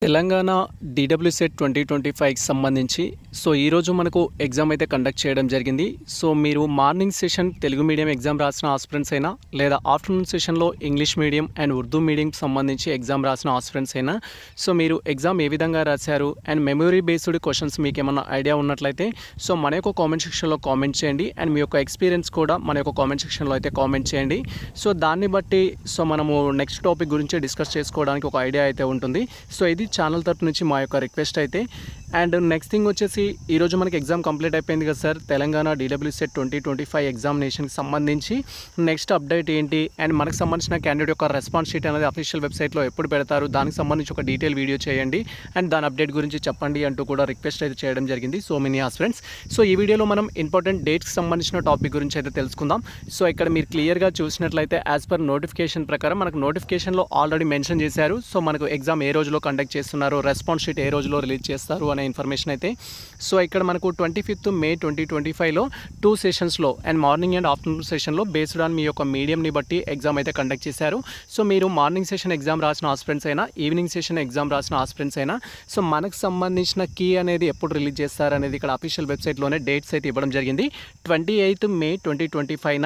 Telangana DWSET 2025కి సంబంధించి ఈరోజు మనకు ఎగ్జామ్ అయితే కండక్ట్ చేయడం జరిగింది. మీరు morning session Telugu medium exam రాసిన ఆస్పిరెంట్స్ అయినా లేదా ఆఫ్టర్నూన్ సెషన్లో ఇంగ్లీష్ మీడియం అండ్ ఉర్దూ మీడియంకి సంబంధించి ఎగ్జామ్ రాసిన ఆస్పిరెంట్స్ అయినా మీరు ఎగ్జామ్ ఏ విధంగా రాశారు అండ్ మెమరీ బేస్డ్ క్వశ్చన్స్ మీకు ఏమన్నా ఐడియా ఉన్నట్లయితే మన యొక్క కామెంట్ సెక్షన్లో కామెంట్ చేయండి అండ్ మీ యొక్క ఎక్స్పీరియన్స్ కూడా మన యొక్క కామెంట్ సెక్షన్లో అయితే కామెంట్ చేయండి. దాన్ని బట్టి మనము నెక్స్ట్ టాపిక్ గురించి డిస్కస్ చేసుకోవడానికి ఒక ఐడియా అయితే ఉంటుంది. ఇది ఛానల్ తరపు నుంచి మా యొక్క రిక్వెస్ట్ అయితే. అండ్ నెక్స్ట్ థింగ్ వచ్చేసి ఈరోజు మనకి ఎగ్జామ్ కంప్లీట్ అయిపోయింది కదా సార్. తెలంగాణ DWSET 2025 ఎగ్జామినేషన్కి సంబంధించి నెక్స్ట్ అప్డేట్ ఏంటి అండ్ మనకు సంబంధించిన క్యాండిడేట్ యొక్క రెస్పాన్స్ షీట్ అనేది అఫీషియల్ వెబ్సైట్లో ఎప్పుడు పెడతారు, దానికి సంబంధించి ఒక డీటెయిల్ వీడియో చేయండి అండ్ దాని అప్డేట్ గురించి చెప్పండి అంటూ కూడా రిక్వెస్ట్ అయితే చేయడం జరిగింది. మెనీ ఫ్రెండ్స్ ఈ వీడియోలో మనం ఇంపార్టెంట్ డేట్స్కి సంబంధించిన టాపిక్ గురించి అయితే తెలుసుకుందాం. ఇక్కడ మీరు క్లియర్గా చూసినట్లయితే యాజ్ పర్ నోటిఫికేషన్ ప్రకారం మనకు నోటిఫికేషన్లో ఆల్రెడీ మెన్షన్ చేశారు. మనకు ఎగ్జామ్ ఏ రోజులో కండక్ట్ చేస్తున్నారు, రెస్పాన్స్ షీట్ ఏ రోజులో రిలీజ్ చేస్తారు అనే ఇన్ఫర్మేషన్ అయితే. ఇక్కడ మనకు 25th May 2025లో 2 సెషన్స్లో అండ్ మార్నింగ్ అండ్ ఆఫ్టర్నూన్ సెషన్లో బేస్డ్ ఆన్ మీ యొక్క మీడియంని బట్టి ఎగ్జామ్ అయితే కండక్ట్ చేశారు. మీరు మార్నింగ్ సెషన్ ఎగ్జామ్ రాసిన ఆస్పిరెంట్స్ అయినా ఈవినింగ్ సెషన్ ఎగ్జామ్ రాసిన ఆస్పిరెంట్స్ అయినా మనకు సంబంధించిన కీ అనేది ఎప్పుడు రిలీజ్ చేస్తారు అనేది ఇక్కడ అఫీషియల్ వెబ్సైట్లోనే డేట్స్ అయితే ఇవ్వడం జరిగింది. 28th May 2025న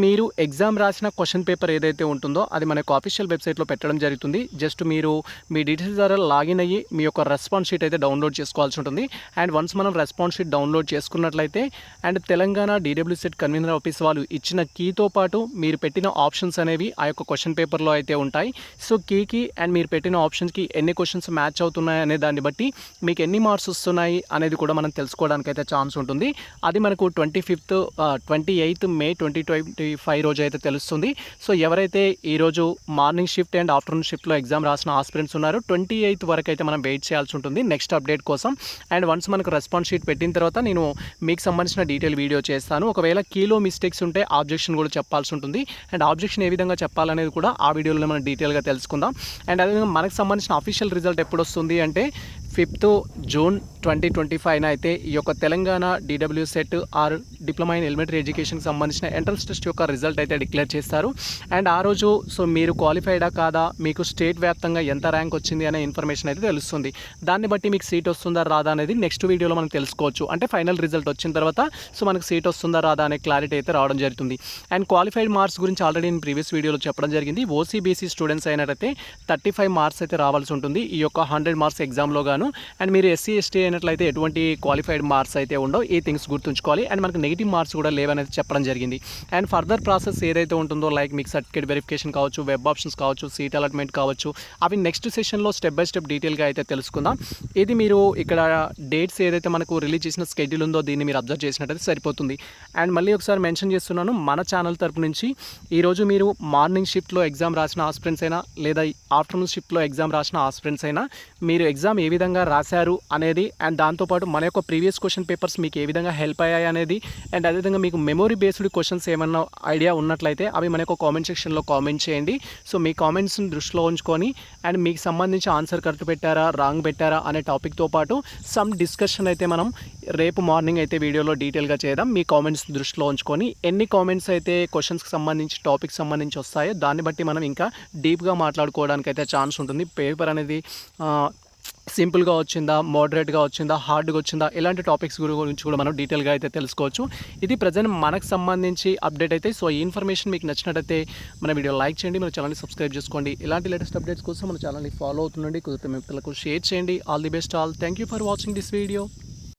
మీరు ఎగ్జామ్ రాసిన క్వశ్చన్ పేపర్ ఏదైతే ఉంటుందో అది మన యొక్క అఫీషియల్ వెబ్సైట్లో పెట్టడం జరుగుతుంది. జస్ట్ మీరు మీ డీటెయిల్స్ ద్వారా లాగిన్ అయ్యి మీ యొక్క రెస్పాన్స్ షీట్ అయితే డౌన్లోడ్ చేసుకోవాల్సి ఉంటుంది. అండ్ వన్స్ మనం రెస్పాన్స్ షీట్ డౌన్లోడ్ చేసుకున్నట్లయితే and Telangana DWSET convener office వాళ్ళు ఇచ్చిన కీతో పాటు మీరు పెట్టిన ఆప్షన్స్ అనేవి ఆ యొక్క క్వశ్చన్ పేపర్లో అయితే ఉంటాయి. కీకి అండ్ మీరు పెట్టిన ఆప్షన్స్కి ఎన్ని క్వశ్చన్స్ మ్యాచ్ అవుతున్నాయి అనే దాన్ని బట్టి మీకు ఎన్ని మార్క్స్ వస్తున్నాయి అనేది కూడా మనం తెలుసుకోవడానికి అయితే ఛాన్స్ ఉంటుంది. అది మనకు 28th May 2025 రోజు అయితే తెలుస్తుంది. ఎవరైతే ఈరోజు మార్నింగ్ షిఫ్ట్ అండ్ ఆఫ్టర్నూన్ షిఫ్ట్లో ఎగ్జామ్ రాసిన ఆస్పిరెంట్స్ ఉన్నారో 28th వరకు అయితే మనం వెయిట్ చేయాల్సి ఉంటుంది నెక్స్ట్ అప్డేట్ కోసం. అండ్ వన్స్ మనకు రెస్పాన్స్ షీట్ పెట్టిన తర్వాత నేను మీకు సంబంధించిన డీటెయిల్ వీడియో చేస్తాను. ఒకవేళ కీలో మిస్టేక్స్ ఉంటే ఆబ్జెక్షన్ కూడా చెప్పాల్సి ఉంటుంది. అండ్ ఆబ్జెక్షన్ ఏ విధంగా చెప్పాలనేది కూడా ఆ వీడియోలో మనం డీటెయిల్గా తెలుసుకుందాం. అండ్ అదేవిధంగా మనకు సంబంధించిన అఫీషియల్ రిజల్ట్ ఎప్పుడు వస్తుంది అంటే 5th June 2025 అయితే ఈ యొక్క Telangana DWSET or diploma in elementary ఎడ్యుకేషన్కి సంబంధించిన ఎంట్రన్స్ టెస్ట్ యొక్క రిజల్ట్ అయితే డిక్లేర్ చేస్తారు. అండ్ ఆ రోజు మీరు క్వాలిఫైడా కాదా, మీకు స్టేట్ వ్యాప్తంగా ఎంత ర్యాంక్ వచ్చింది అనే ఇన్ఫర్మేషన్ అయితే తెలుస్తుంది. దాన్ని బట్టి మీకు సీట్ వస్తుందా రాదా అనేది నెక్స్ట్ వీడియోలో మనం తెలుసుకోవచ్చు. అంటే ఫైనల్ రిజల్ట్ వచ్చిన తర్వాత మనకు సీట్ వస్తుందా రాదా అనే క్లారిటీ అయితే రావడం జరుగుతుంది. అండ్ క్వాలిఫైడ్ మార్క్స్ గురించి ఆల్రెడీ నేను ప్రీవియస్ వీడియోలో చెప్పడం జరిగింది. OCBC స్టూడెంట్స్ అయినట్టయితే 35 మార్క్స్ అయితే రావాల్సి ఉంటుంది ఈ యొక్క 100 మార్క్స్ ఎగ్జామ్లో గాను. అండ్ మీరు SC ST అయినట్లయితే ఎటువంటి క్వాలిఫైడ్ మార్క్స్ అయితే ఉండవు. ఈ థింగ్స్ గుర్తుంచుకోవాలి. అండ్ మనకు నెగిటివ్ మార్క్స్ కూడా లేవనేది చెప్పడం జరిగింది. అండ్ ఫర్దర్ ప్రాసెస్ ఏదైతే ఉంటుందో లైక్ మీకు సర్టిఫికేట్ వెరిఫికేషన్ కావచ్చు, వెబ్ ఆప్షన్స్ కావచ్చు, సీట్ అలాట్మెంట్ కావచ్చు, అవి నెక్స్ట్ సెషన్లో స్టెప్ బై స్టెప్ డీటెయిల్గా అయితే తెలుసుకుందాం. ఇది మీరు ఇక్కడ డేట్స్ ఏదైతే మనకు రిలీజ్ చేసిన షెడ్యూల్ ఉందో దీన్ని మీరు అబ్జర్వ్ చేసినట్టయితే సరిపోతుంది. అండ్ మళ్ళీ ఒకసారి మెన్షన్ చేస్తున్నాను, మన ఛానల్ తరపు నుంచి ఈరోజు మీరు మార్నింగ్ షిఫ్ట్లో ఎగ్జామ్ రాసిన ఆస్పిరెంట్స్ అయినా లేదా ఆఫ్టర్నూన్ షిఫ్ట్లో ఎగ్జామ్ రాసిన ఆస్పిరెంట్స్ అయినా మీరు ఎగ్జామ్ ఏ విధంగా రాశారు అనేది అండ్ దాంతోపాటు మన యొక్క ప్రీవియస్ క్వశ్చన్ పేపర్స్ మీకు ఏ విధంగా హెల్ప్ అయ్యాయి అనేది అండ్ అదేవిధంగా మీకు మెమరీ బేస్డ్ క్వశ్చన్స్ ఏమన్నా ఐడియా ఉన్నట్లయితే అవి మన యొక్క కామెంట్ సెక్షన్లో కామెంట్ చేయండి. మీ కామెంట్స్ని దృష్టిలో ఉంచుకొని అండ్ మీకు సంబంధించి ఆన్సర్ కరెక్ట్ పెట్టారా రాంగ్ పెట్టారా అనే టాపిక్తో పాటు సమ్ డిస్కషన్ అయితే మనం రేపు మార్నింగ్ అయితే వీడియోలో డీటెయిల్గా చేద్దాం. మీ కామెంట్స్ దృష్టిలో ఉంచుకొని ఎన్ని కామెంట్స్ అయితే క్వశ్చన్స్కి సంబంధించి టాపిక్ సంబంధించి వస్తాయో దాన్ని బట్టి మనం ఇంకా డీప్గా మాట్లాడుకోవడానికి అయితే ఛాన్స్ ఉంటుంది. పేపర్ అనేది సింపుల్గా వచ్చిందా, మోడరేట్గా వచ్చిందా, హార్డ్గా వచ్చిందా, ఇలాంటి టాపిక్స్ గురించి కూడా మనం డీటెయిల్గా అయితే తెలుసుకోవచ్చు. ఇది ప్రజెంట్ మనకు సంబంధించి అప్డేట్ అయితే. ఈ ఇన్ఫర్మేషన్ మీకు నచ్చినట్టయితే మన వీడియో లైక్ చేయండి, మన ఛానల్ని సబ్స్క్రైబ్ చేసుకోండి. ఇలాంటి లేటెస్ట్ అప్డేట్స్ కోసం మన ఛానల్ని ఫాలో అవుతుండండి. కుదిరితే మిత్రులకు షేర్ చేయండి. All the best all. Thank you for watching this video.